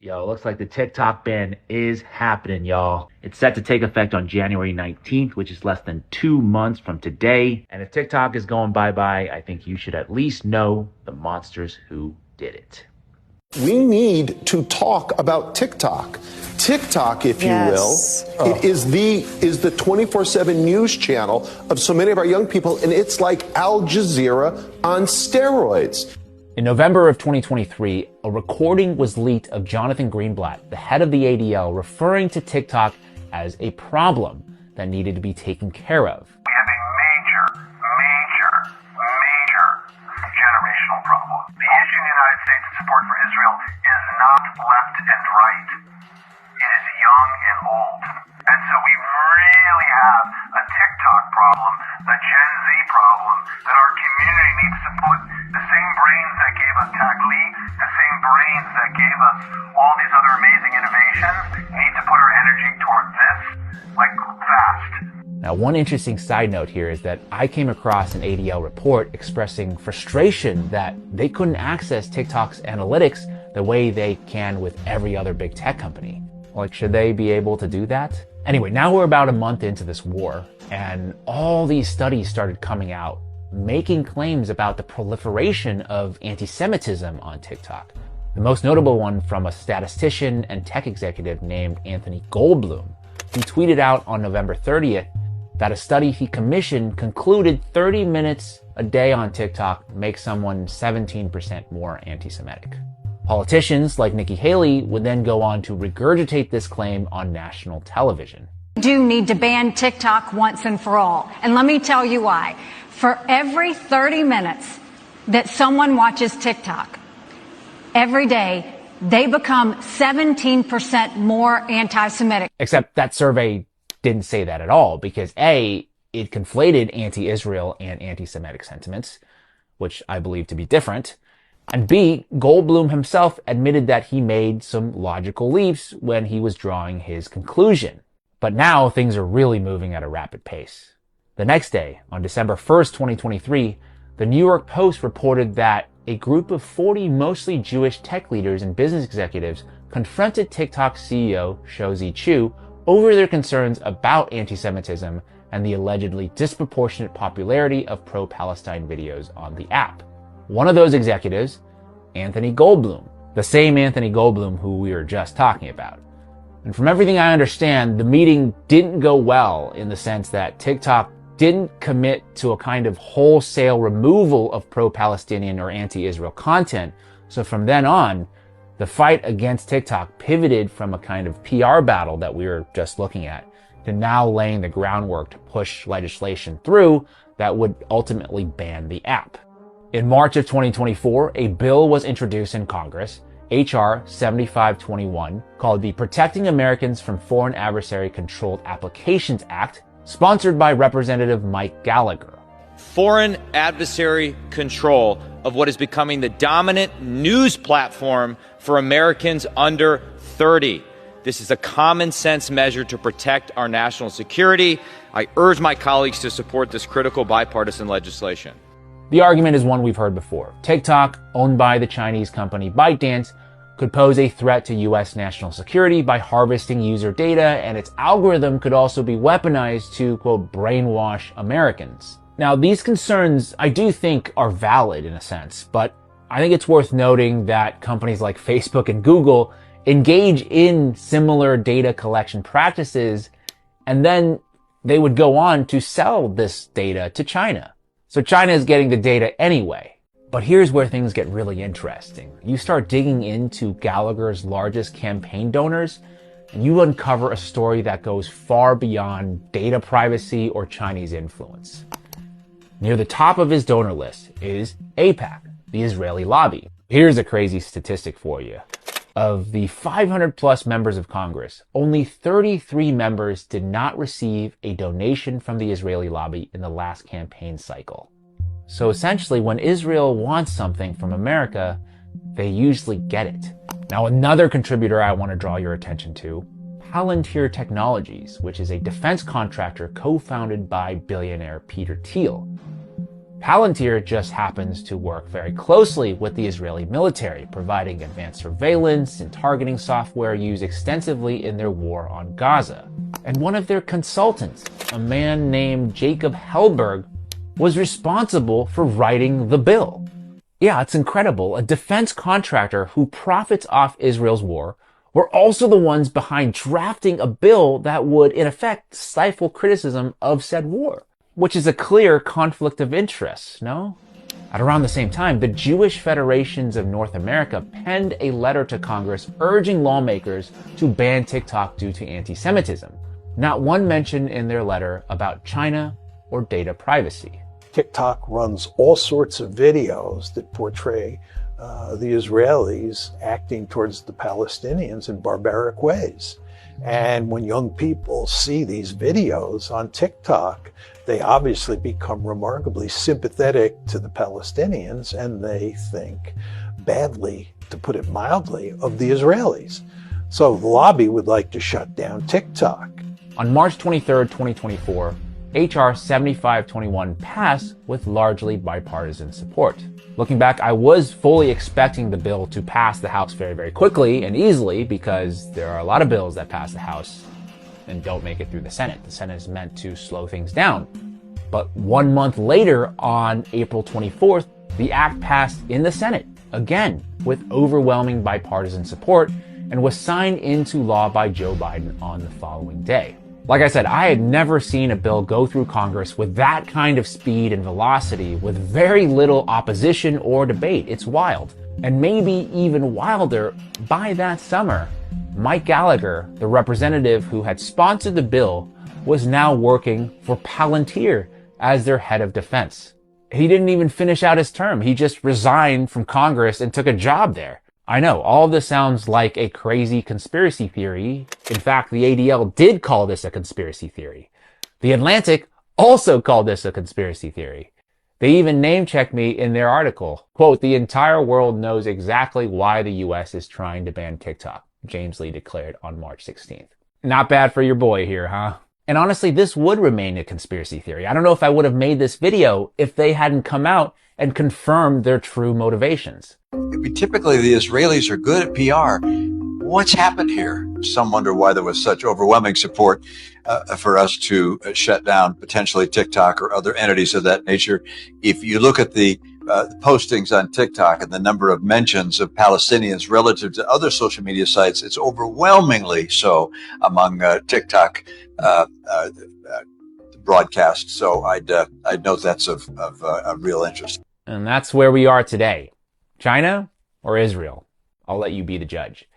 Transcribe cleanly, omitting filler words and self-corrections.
Yo, looks like the TikTok ban is happening, y'all. It's set to take effect on January 19th, which is less than 2 months from today. And if TikTok is going bye-bye, I think you should at least know the monsters who did it. We need to talk about TikTok. TikTok, if you will, it is the 24/7 news channel of so many of our young people, and it's like Al Jazeera on steroids. In November of 2023, a recording was leaked of Jonathan Greenblatt, the head of the ADL, referring to TikTok as a problem that needed to be taken care of. We have a major generational problem. The issue in the United States of support for Israel is not left and right. It is young and old. And so we really have a TikTok problem, a Gen Z problem, that our community needs to put the same brains that gave us Tagli, the same brains that gave us all these other amazing innovations, need to put our energy toward this, like, fast. Now, one interesting side note here is that I came across an ADL report expressing frustration that they couldn't access TikTok's analytics the way they can with every other big tech company. Like, should they be able to do that? Anyway, now we're about a month into this war, and all these studies started coming out, making claims about the proliferation of anti-Semitism on TikTok. The most notable one from a statistician and tech executive named Anthony Goldblum, who tweeted out on November 30th that a study he commissioned concluded 30 minutes a day on TikTok makes someone 17% more anti-Semitic. Politicians like Nikki Haley would then go on to regurgitate this claim on national television. We do need to ban TikTok once and for all. And let me tell you why. For every 30 minutes that someone watches TikTok, every day, they become 17% more anti-Semitic. Except that survey didn't say that at all, because A, it conflated anti-Israel and anti-Semitic sentiments, which I believe to be different. And B, Goldblum himself admitted that he made some logical leaps when he was drawing his conclusion. But now things are really moving at a rapid pace. The next day, on December 1st, 2023, the New York Post reported that a group of 40 mostly Jewish tech leaders and business executives confronted TikTok CEO Shou Chew over their concerns about anti-Semitism and the allegedly disproportionate popularity of pro-Palestine videos on the app. One of those executives, Anthony Goldblum, the same Anthony Goldblum who we were just talking about. And from everything I understand, the meeting didn't go well in the sense that TikTok didn't commit to a kind of wholesale removal of pro-Palestinian or anti-Israel content. So from then on, the fight against TikTok pivoted from a kind of PR battle that we were just looking at to now laying the groundwork to push legislation through that would ultimately ban the app. In March of 2024, a bill was introduced in Congress, H.R. 7521, called the Protecting Americans from Foreign Adversary Controlled Applications Act, sponsored by Representative Mike Gallagher. Foreign adversary control of what is becoming the dominant news platform for Americans under 30. This is a common sense measure to protect our national security. I urge my colleagues to support this critical bipartisan legislation. The argument is one we've heard before. TikTok, owned by the Chinese company ByteDance, could pose a threat to U.S. national security by harvesting user data, and its algorithm could also be weaponized to, quote, brainwash Americans. Now, these concerns I do think are valid in a sense, but I think it's worth noting that companies like Facebook and Google engage in similar data collection practices, and then they would go on to sell this data to China. So China is getting the data anyway. But here's where things get really interesting. You start digging into Gallagher's largest campaign donors, and you uncover a story that goes far beyond data privacy or Chinese influence. Near the top of his donor list is AIPAC, the Israeli lobby. Here's a crazy statistic for you. Of the 500 plus members of Congress, only 33 members did not receive a donation from the Israeli lobby in the last campaign cycle. So essentially, when Israel wants something from America, they usually get it. Now, another contributor I want to draw your attention to, Palantir Technologies, which is a defense contractor co-founded by billionaire Peter Thiel. Palantir just happens to work very closely with the Israeli military, providing advanced surveillance and targeting software used extensively in their war on Gaza. And one of their consultants, a man named Jacob Hellberg, was responsible for writing the bill. Yeah, it's incredible. A defense contractor who profits off Israel's war were also the ones behind drafting a bill that would, in effect, stifle criticism of said war, which is a clear conflict of interest, no? At around the same time, the Jewish Federations of North America penned a letter to Congress urging lawmakers to ban TikTok due to anti-Semitism. Not one mention in their letter about China or data privacy. TikTok runs all sorts of videos that portray the Israelis acting towards the Palestinians in barbaric ways. And when young people see these videos on TikTok, they obviously become remarkably sympathetic to the Palestinians, and they think badly, to put it mildly, of the Israelis. So the lobby would like to shut down TikTok. On March 23, 2024, H.R. 7521 passed with largely bipartisan support. Looking back, I was fully expecting the bill to pass the House very, very quickly and easily, because there are a lot of bills that pass the House and don't make it through the Senate. The Senate is meant to slow things down. But 1 month later, on April 24th, the act passed in the Senate, again, with overwhelming bipartisan support, and was signed into law by Joe Biden on the following day. Like I said, I had never seen a bill go through Congress with that kind of speed and velocity, with very little opposition or debate. It's wild. And maybe even wilder, by that summer, Mike Gallagher, the representative who had sponsored the bill, was now working for Palantir as their head of defense. He didn't even finish out his term. He just resigned from Congress and took a job there. I know, all of this sounds like a crazy conspiracy theory. In fact, the ADL did call this a conspiracy theory. The Atlantic also called this a conspiracy theory. They even name-checked me in their article. Quote, "The entire world knows exactly why the US is trying to ban TikTok," James Lee declared on March 16th. Not bad for your boy here, huh? And honestly, this would remain a conspiracy theory. I don't know if I would have made this video if they hadn't come out and confirmed their true motivations. Typically, the Israelis are good at PR. What's happened here? Some wonder why there was such overwhelming support for us to shut down potentially TikTok or other entities of that nature. If you look at the postings on TikTok and the number of mentions of Palestinians relative to other social media sites, it's overwhelmingly so among TikTok broadcasts. So I'd note that's of real interest. And that's where we are today. China or Israel? I'll let you be the judge.